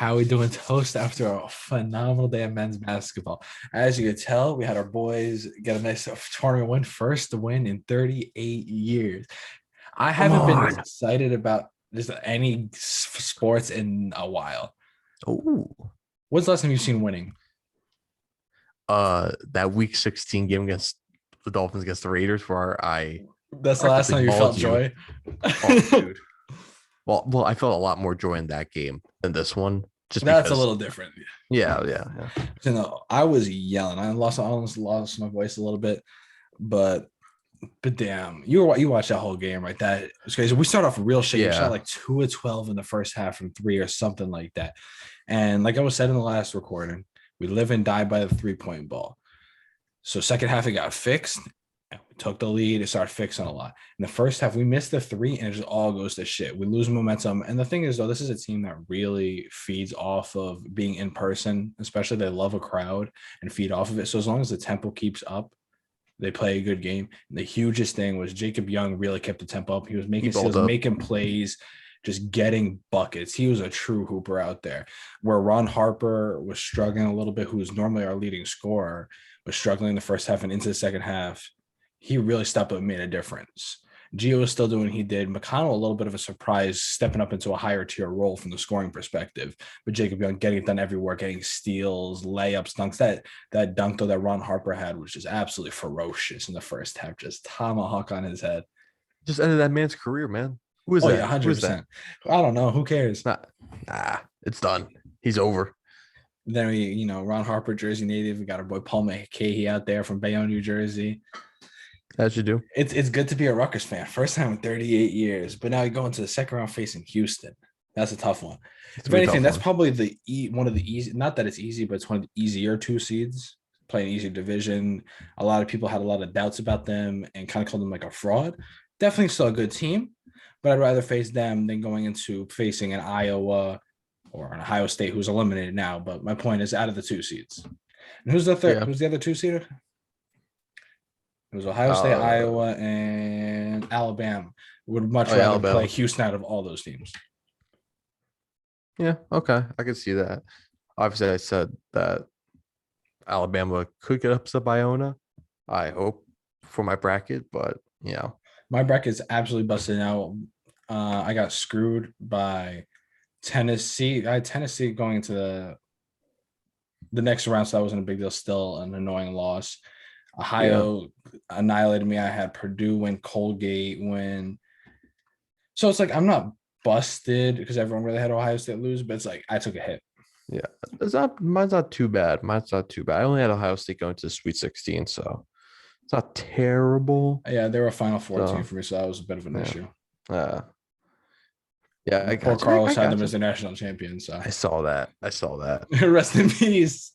How we doing, Toast, after a phenomenal day of men's basketball? As you could tell, we had our boys get a nice tournament win, first win in 38 years. I Come haven't been this on. excited about just any sports in a while. Oh, When's the last time you've seen winning? that week 16 game against the Dolphins against the Raiders where I That's the last practically time you mauled felt you. joy. Oh, dude. Well, I felt a lot more joy in that game than this one, just That's a because. little different. Yeah. I was yelling. I almost lost my voice a little bit, but damn, you watched that whole game, right? That was crazy. We start off real shit. We shot Yeah. like 2 of 12 in the first half from three or something like that. And like I was said in the last recording, we live and die by the 3-point ball. So second half it got fixed. And we took the lead. It started fixing a lot. In the first half, we missed the three, and it just all goes to shit. We lose momentum. And the thing is, though, this is a team that really feeds off of being in person, especially they love a crowd and feed off of it. So as long as the tempo keeps up, they play a good game. And the hugest thing was Jacob Young really kept the tempo up. He was He making balled steals, up. making plays, just getting buckets. He was a true hooper out there. Where Ron Harper was struggling a little bit, who is normally our leading scorer, was struggling in the first half and into the second half. He really stepped up and made a difference. Gio was still doing what he did. McConnell, a little bit of a surprise, stepping up into a higher tier role from the scoring perspective. But Jacob Young getting it done everywhere, getting steals, layups, dunks. That dunk though that Ron Harper had was just absolutely ferocious in the first half. Just tomahawk on his head. Just ended that man's career, man. Who is Oh yeah, that? Who is 100%. that? I don't know. Who cares? Nah, it's done. He's over. Then Ron Harper, Jersey native. We got our boy Paul McCahey out there from Bayonne, New Jersey. As you do. It's good to be a Rutgers fan. First time in 38 years, but now you go into the second round facing Houston. That's a tough one. It's If gonna be a anything, tough that's one. probably one of the easy. Not that it's easy, but it's one of the easier two seeds. Playing easier division. A lot of people had a lot of doubts about them and kind of called them like a fraud. Definitely still a good team, but I'd rather face them than going into facing an Iowa or an Ohio State who's eliminated now. But my point is, out of the two seeds, and who's the third? Yeah. Who's the other two seed? It was Ohio State, Uh Iowa, and Alabama. Would much oh yeah, rather play Alabama. Houston out of all those teams. Yeah, okay. I can see that. Obviously, I said that Alabama could get upset by Iona. I hope for my bracket, but My bracket's absolutely busted out. I got screwed by Tennessee. I had Tennessee going into the next round, so that wasn't a big deal. Still an annoying loss. yeah. Ohio annihilated me. I had Purdue win, Colgate win. So it's like I'm not busted because everyone really had Ohio State lose, but it's like I took a hit. Yeah. It's not mine's not too bad. Mine's not too bad. I only had Ohio State going to the Sweet 16, so it's not terrible. Yeah, they were a Final Four team So for me, so that was a bit of an yeah. issue. Uh yeah, I Poor got you. I Carlos had them got as you. the national champion. So I saw that. I saw that. rest in peace.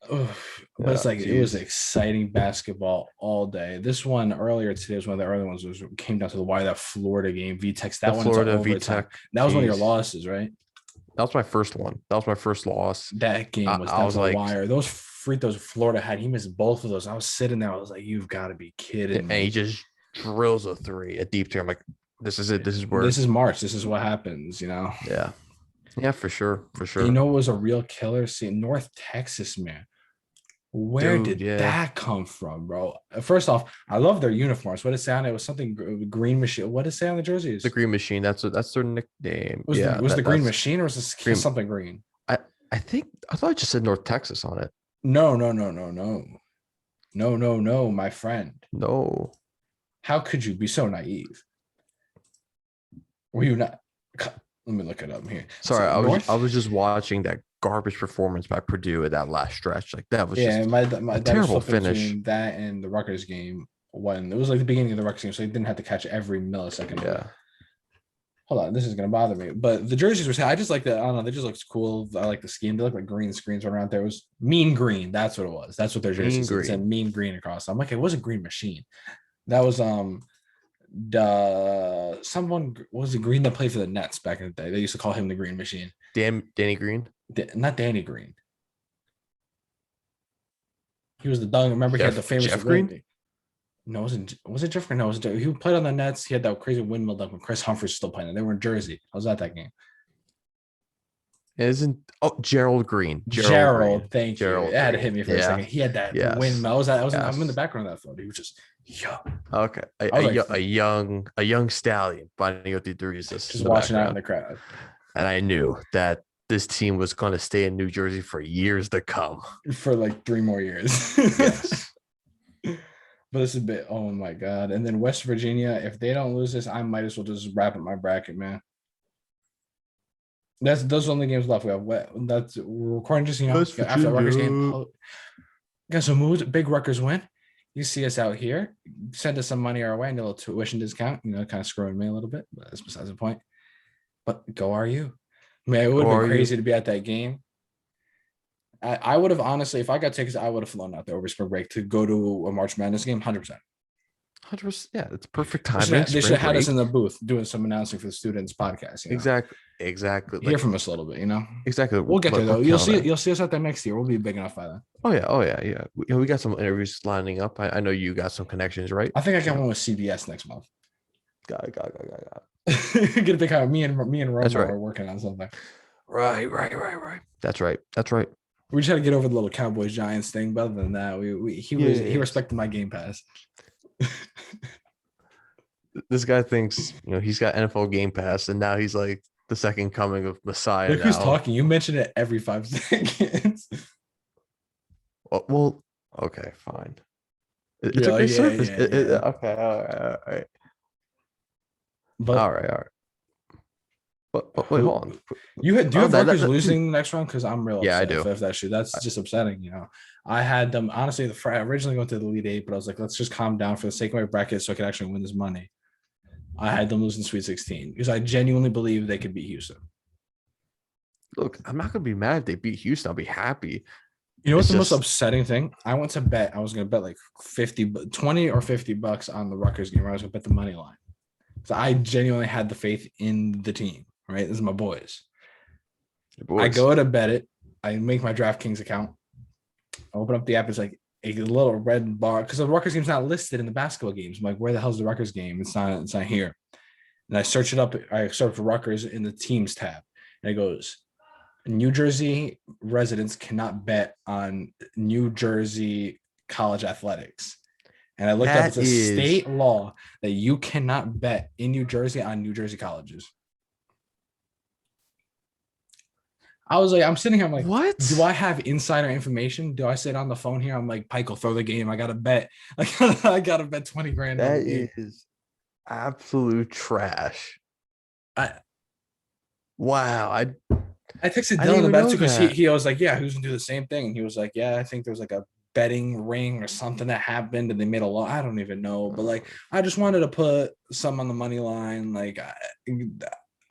But it's Yeah, like it was jeez. exciting basketball all day. This one earlier today was one of the early ones. Was came down to the wire, that Florida game, VTEX. The That one into Florida overtime. VTech. That was one of your Jeez. losses, right? That was my first one. That was my first loss. That game was I down to was the like, wire. Those free throws Florida had, he missed both of those. I was sitting there. I was like, "You've got to be kidding and he me!" just drills a three, a deep three. I'm like, this is it. This is This where, is March. This is what happens. yeah, yeah, for sure, for You sure, know, it was a real killer. See, North Texas, man. Where dude. did Yeah, that come from, bro? First off, I love their uniforms. What did it say on it? It was something green machine. What did it say on the the jerseys? Green Machine. That's their nickname. Was the Yeah, was the green that's machine or was this Green. something green? I I think I thought I just said North Texas on it. No, no, no, no, no, no, no, no, my friend. No, How could you be so naive? Were you not? Let me look it up here. sorry. So I North, was just watching that garbage performance by Purdue at that last stretch. Like that was yeah, just my a dad was terrible flipping finish. between that and the Rutgers game when it was like the beginning of the Rutgers game, so he didn't have to catch every millisecond of it. Yeah, Hold on, this is gonna bother me. But the jerseys were. I just like that. I don't know. They just looks cool. I like the scheme. They look like green screens around there. It was mean green. That's what it was. That's what their mean jerseys. It said green. mean green across. I'm like, it was a green machine. That was the someone was the green that played for the Nets back in the day. They used to call him the Green Machine. Danny Green. Not Danny Green. He was the dunk. Remember, he had the famous Jeff Green. win. No, was it Jeff Green? No, he played on the Nets. He had that crazy windmill dunk when Chris Humphries was still playing. They were in Jersey. I was at that game. Isn't Gerald Green? Gerald Gerald, Green. thank you. It Gerald had to Green. hit me for a Yeah. second. He had that Yes. windmill. I'm in the Yes. background of that photo. He was just, yeah. Okay. I was like, A young stallion finding out the degrees just in the watching out in background. the crowd And I knew that this team was going to stay in New Jersey for years to come. for like 3 more years. Yes. But it's a bit, oh my God. And then West Virginia, if they don't lose this, I might as well just wrap up my bracket, man. That's those are the only games left. We have that's we're recording just West after the Rutgers game. Virginia. Guys, so moves big Rutgers win. You see us out here, send us some money our way and a little tuition discount, kind of screwing me a little bit, but that's besides the point. But go RU. Man, it would Go have been RU. crazy to be at that game. I would have honestly, if I got tickets, I would have flown out there over spring break to go to a March Madness game, 100%. 100%. Yeah, it's perfect They timing. should have had us in the booth doing some announcing for the students podcast. Exactly. Exactly. Hear from us a little bit, Exactly. We'll get there though. We're You'll see. killing it. You'll see us out there next year. We'll be big enough by then. Oh yeah. Oh yeah. Yeah. We got some interviews lining up. I know you got some connections, right? I think I got one with CBS next month. Got it. Get a big how me and Roma That's right. are working on something. Right. That's right. We just had to get over the little Cowboys Giants thing. But other than that, he respected my Game Pass. This guy thinks he's got NFL Game Pass, and now he's like the second coming of Messiah. Look who's talking. You mention it every 5 seconds. Well, okay, fine. It's a great service. Okay, all right. But all right. But wait, hold on. Do you have Rutgers losing next round? Because I'm real upset. Yeah, I do. If that's true, that's just upsetting. I had them honestly. Originally going to the Elite Eight, but I was like, let's just calm down for the sake of my bracket, so I can actually win this money. I had them losing Sweet 16 because I genuinely believe they could beat Houston. Look, I'm not gonna be mad if they beat Houston. I'll be happy. You know what's the most upsetting thing? I went to bet. I was going to bet like 20 or $50 on the Rutgers game. I was going to bet the money line. So I genuinely had the faith in the team, right? This is my boys. I go to bet it. I make my DraftKings account. I open up the app. It's like a little red bar because the Rutgers game's not listed in the basketball games. I'm like, where the hell's the Rutgers game? It's not here. And I search it up. I search for Rutgers in the teams tab. And it goes, New Jersey residents cannot bet on New Jersey college athletics. And I looked up, it's a state law that you cannot bet in New Jersey on New Jersey colleges. I was like, I'm sitting here, I'm like, what? Do I have insider information? Do I sit on the phone here? I'm like, Pike will throw the game. I got to bet. I got to bet 20 grand. That is absolute trash. Wow. I texted Dylan about it too because he was like, yeah, who's gonna do the same thing? And he was like, yeah, I think there was like a betting ring or something that happened and they made a law. I don't even know. But like, I just wanted to put some on the money line. Like,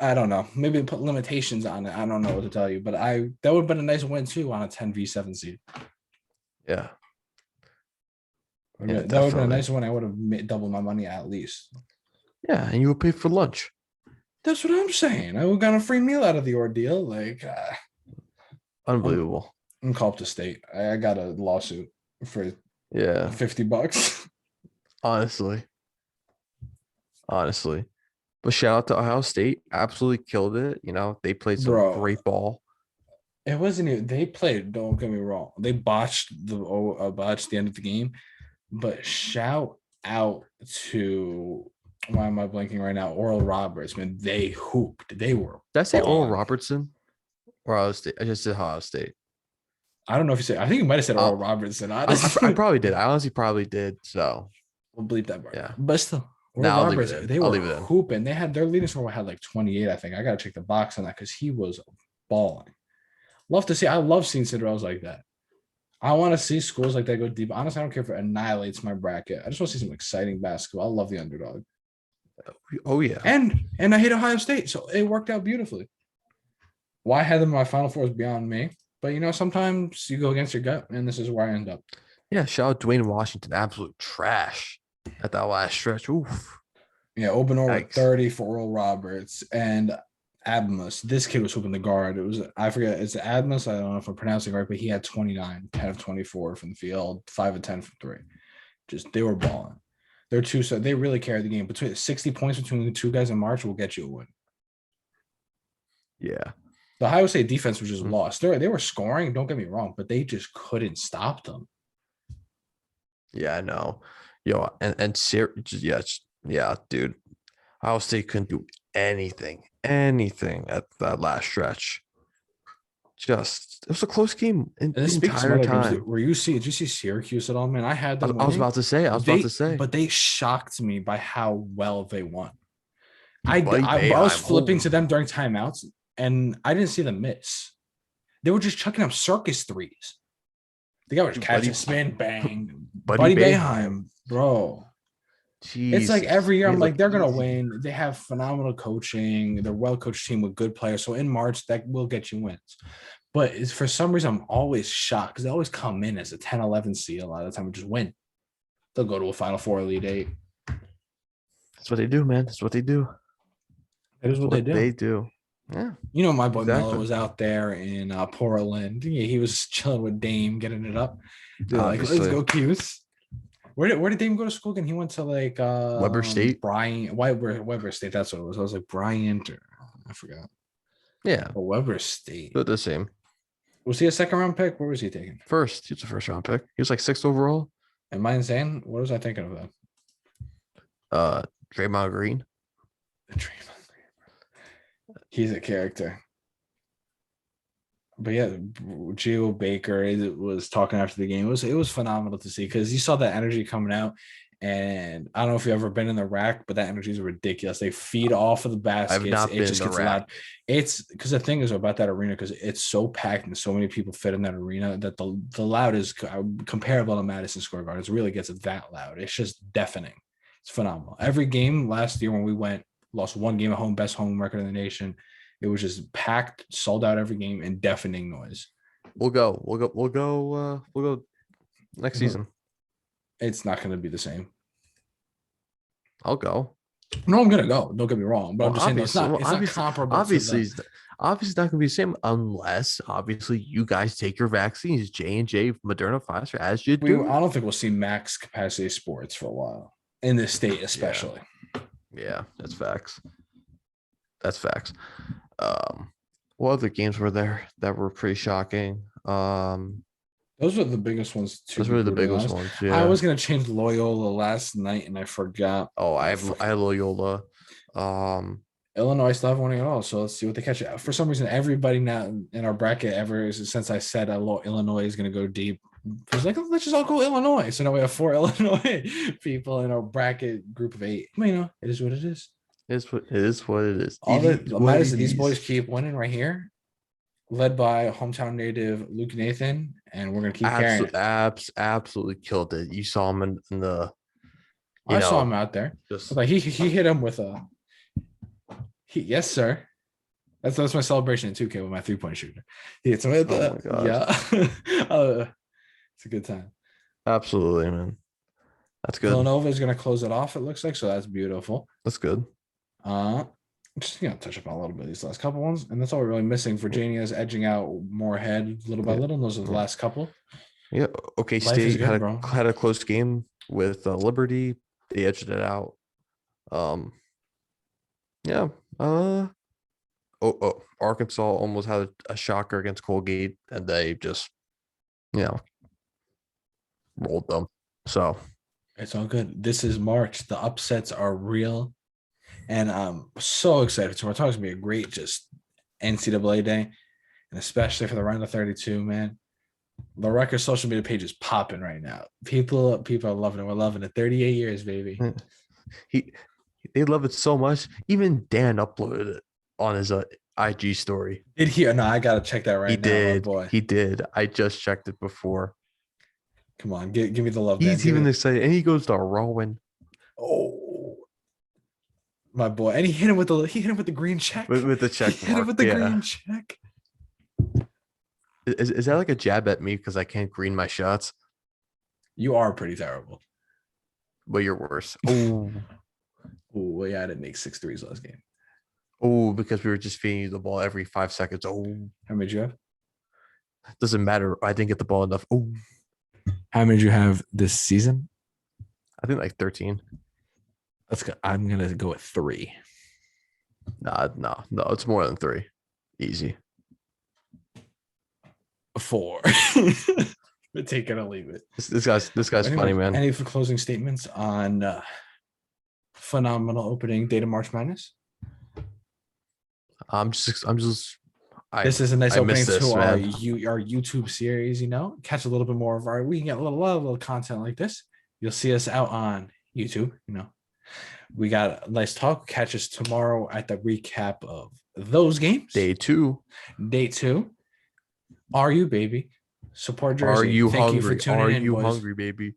I don't know. Maybe put limitations on it. I don't know what to tell you. But that would have been a nice win too on a 10v7 seed. Yeah. That would have been a nice win. I would have doubled my money at least. Yeah, and you would pay for lunch. That's what I'm saying. I would got a free meal out of the ordeal. Like, unbelievable. I'm called to state. I got a lawsuit for $50. Honestly. But shout out to Ohio State. Absolutely killed it. They played some great ball. It wasn't even they played, don't get me wrong. They botched the end of the game. But shout out to why am I blanking right now? Oral Roberts, man, they hooped. They were. Did I say Oral Robertson or Ohio State? I just said Ohio State. I don't know if you said. I think you might have said Oral Robertson. I probably did. I honestly probably did. So we'll bleep that part. Yeah, but still, Oral Roberts. They were hooping. They had their leading scorer had like 28. I think I gotta check the box on that because he was balling. Love to see. I love seeing Cinderellas like that. I want to see schools like that go deep. Honestly, I don't care if it annihilates my bracket. I just want to see some exciting basketball. I love the underdog. Oh yeah, and I hate Ohio State, so it worked out beautifully. Why I had them in my Final Four is beyond me, but sometimes you go against your gut, and this is where I end up. Yeah, shout out Dwayne Washington, absolute trash at that last stretch. Oof. Yeah, open over 30 for Oral Roberts and Admus. This kid was hooping the guard. It was I forget it's Admus. I don't know if I'm pronouncing it right, but he had 29, 10 of 24 from the field, 5 of 10 from three. Just they were balling. So they really carried the game. Between 60 points between the two guys in March will get you a win. Yeah. The Ohio State defense was just lost. They were scoring, don't get me wrong, but they just couldn't stop them. Yeah, I know. Yo, and yeah, dude. Ohio State couldn't do anything at that last stretch. Just it was a close game in And this the speaks some entire other games. time. Did you see Syracuse at all, man? I had them I was winning. about to say. I was about to say. But they shocked me by how well they won. Buddy I was Boeheim. flipping to them during timeouts, and I didn't see them miss. They were just chucking up circus threes. The guy was catching spin, bang. Buddy Boeheim, bro. Jesus. It's like every year I'm like, they're gonna win. They have phenomenal coaching. They're well-coached team with good players. So in March, that will get you wins. But it's, for some reason, I'm always shocked because they always come in as a 10, 11 seed a lot of the time and just win. They'll go to a Final Four, Elite Eight. That's what they do, man. That's what they do. That is what they do. They do. Yeah. You know, my boy Melo was out there in Portland. He was chilling with Dame, getting it up. Like, let's go, Q's. Where did Dame go to school again? He went to like Weber State. Weber State. That's what it was. I was like Bryant, or I forgot. Yeah. But Weber State. But the same. Was he a second round pick? Where was he taken? First. He was a first round pick. He was like 6th overall. Am I insane? What was I thinking of that? Draymond Green. He's a character. But yeah, Geo Baker was talking after the game. It was phenomenal to see because you saw that energy coming out. And I don't know if you've ever been in the rack, but that energy is ridiculous. They feed off of the baskets. It just gets loud. It's because the thing is about that arena, because it's so packed and so many people fit in that arena, that the loud is comparable to Madison Square Garden. It really gets that loud. It's just deafening. It's phenomenal. Every game last year when we went, lost one game at home, best home record in the nation. It was just packed, sold out every game, and deafening noise. We'll go next season. It's not going to be the same. I'll go. No, I'm going to go. Don't get me wrong. But I'm just saying it's not comparable. Obviously, it's not going to be the same unless, obviously, you guys take your vaccines, J&J, Moderna, Pfizer, as you do. I don't think we'll see max capacity sports for a while, in this state especially. Yeah, that's facts. That's facts. What other games were there that were pretty shocking? Those were the biggest ones too. Those were the biggest ones. Yeah. I was gonna change Loyola last night and I forgot. Oh, I had Loyola. Illinois still haven't won it all, so let's see what they catch. For some reason, everybody now in our bracket since I said Illinois is gonna go deep, it was like, let's just all go Illinois. So now we have 4 Illinois people in our bracket group of 8. Well, you know, it is what it is. It is what it is. All these boys keep winning right here, led by hometown native Luke Nathan, and we're gonna keep carrying. Absolutely killed it. You saw him in the. I saw him out there. Just like he hit him with a. Yes, sir. That's my celebration in 2K with my 3-point shooter. He hits him with it's a good time. Absolutely, man. That's good. Villanova is gonna close it off. It looks like, so that's beautiful. That's good. Just touch up on a little bit of these last couple ones, and that's all we're really missing. Virginia is edging out Moorhead little by little. And those are the last couple. Yeah. Okay. State had a close game with Liberty. They edged it out. Yeah. Arkansas almost had a shocker against Colgate, and they just, rolled them. So it's all good. This is March. The upsets are real. And I'm so excited. So we're talking to be a great just NCAA day, and especially for the round of 32, man. The Rutgers social media page is popping right now. People are loving it. We're loving it. 38 years, baby. They love it so much. Even Dan uploaded it on his IG story. Did he? No, I gotta check that right now. Boy. He did. I just checked it before. Come on, give me the love. He's even excited, and he goes to Rowan. Oh, my boy! And he hit him with the green check. With the check. He hit him with the green check. Is that like a jab at me because I can't green my shots? You are pretty terrible. But you're worse. Oh. Oh, yeah, I didn't make 6 threes last game. Oh, because we were just feeding you the ball every 5 seconds. Oh. How many did you have? Doesn't matter. I didn't get the ball enough. Oh. How many did you have this season? I think like 13. Let's go. I'm gonna go with 3. No, it's more than 3. Easy. 4. But take it or leave it. This guy's funny, man. Any closing statements on phenomenal opening day to March Madness? I'm just This is a nice I opening miss this, to man. our YouTube series. Catch a little bit more of our. We can get a little content like this. You'll see us out on YouTube. We got a nice talk. Catch us tomorrow at the recap of those games. Day 2. Day 2. Are you, baby? Support Jersey. Are you Thank hungry? you for tuning Are in, you boys. hungry, baby?